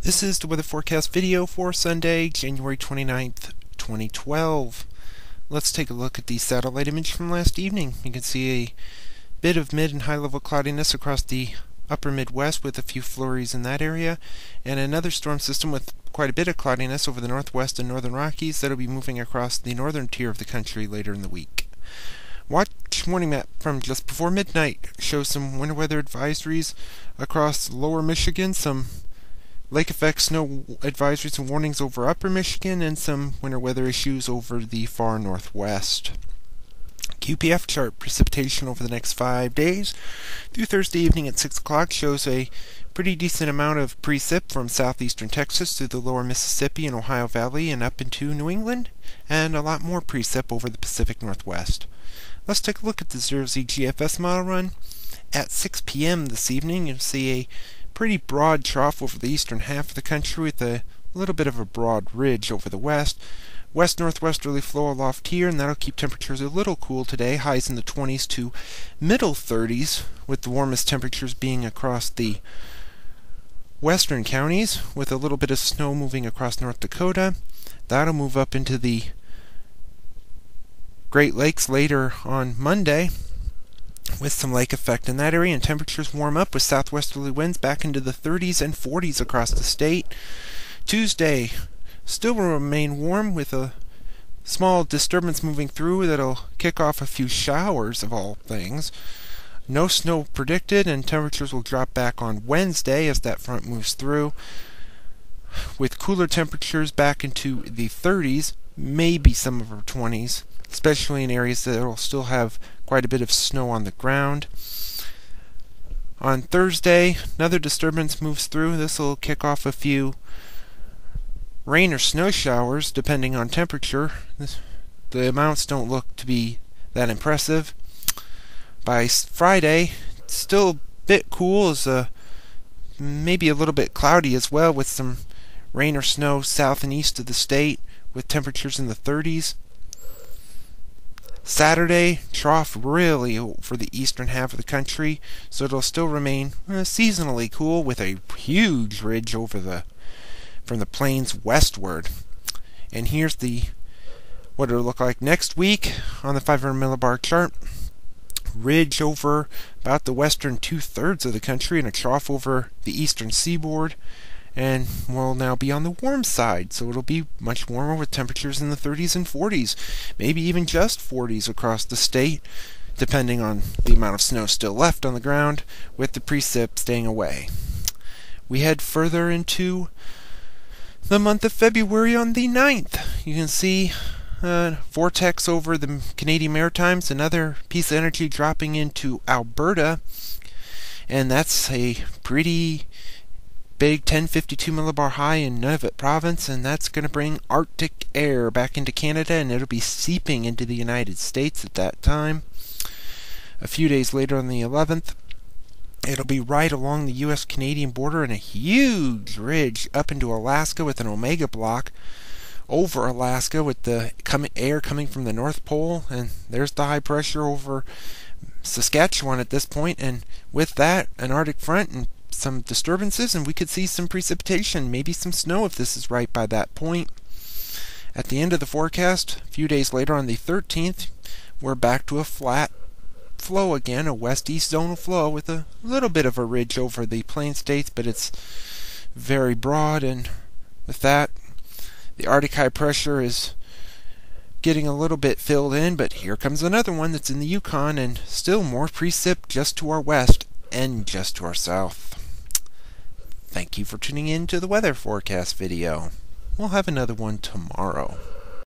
This is the weather forecast video for Sunday, January 29th, 2012. Let's take a look at the satellite image from last evening. You can see a bit of mid and high level cloudiness across the upper Midwest with a few flurries in that area, and another storm system with quite a bit of cloudiness over the Northwest and Northern Rockies that'll be moving across the northern tier of the country later in the week. Watch morning map from just before midnight shows some winter weather advisories across lower Michigan, some lake effect snow advisories and warnings over upper Michigan, and some winter weather issues over the far northwest. QPF chart precipitation over the next 5 days through Thursday evening at 6 o'clock shows a pretty decent amount of precip from southeastern Texas through the lower Mississippi and Ohio Valley and up into New England, and a lot more precip over the Pacific Northwest. Let's take a look at the 0Z GFS Model Run. At 6 p.m. this evening, you'll see a pretty broad trough over the eastern half of the country with a little bit of a broad ridge over the west. West-northwesterly flow aloft here, and that'll keep temperatures a little cool today, highs in the 20s to middle 30s, with the warmest temperatures being across the western counties, with a little bit of snow moving across North Dakota. That'll move up into the Great Lakes later on Monday, with some lake effect in that area, and temperatures warm up with southwesterly winds back into the 30s and 40s across the state. Tuesday still will remain warm with a small disturbance moving through that'll kick off a few showers of all things. No snow predicted, and temperatures will drop back on Wednesday as that front moves through, with cooler temperatures back into the 30s, maybe some of our 20s, especially in areas that will still have quite a bit of snow on the ground. On Thursday, another disturbance moves through. This will kick off a few rain or snow showers depending on temperature. The amounts don't look to be that impressive. By Friday, it's still a bit cool, maybe a little bit cloudy as well, with some rain or snow south and east of the state with temperatures in the 30s. Saturday, trough really for the eastern half of the country, so it'll still remain seasonally cool with a huge ridge over from the plains westward. And here's what it'll look like next week on the 500 millibar chart. Ridge over about the western 2/3 of the country and a trough over the eastern seaboard, and we'll now be on the warm side, so it'll be much warmer with temperatures in the 30s and 40s, maybe even just 40s across the state, depending on the amount of snow still left on the ground, with the precip staying away. We head further into the month of February on the 9th. You can see vortex over the Canadian Maritimes, another piece of energy dropping into Alberta, and that's a pretty big 1052 millibar high in Nunavut province, and that's going to bring Arctic air back into Canada, and it'll be seeping into the United States at that time. A few days later on the 11th, it'll be right along the U.S.-Canadian border and a huge ridge up into Alaska with an omega block over Alaska with the air coming from the North Pole, and there's the high pressure over Saskatchewan at this point, and with that, an Arctic front and some disturbances, and we could see some precipitation, maybe some snow if this is right by that point. At the end of the forecast, a few days later on the 13th, we're back to a flat flow again, a west-east zonal flow with a little bit of a ridge over the plain states, but it's very broad, and with that, the Arctic high pressure is getting a little bit filled in, but here comes another one that's in the Yukon, and still more precip just to our west and just to our south. Thank you for tuning in to the weather forecast video. We'll have another one tomorrow.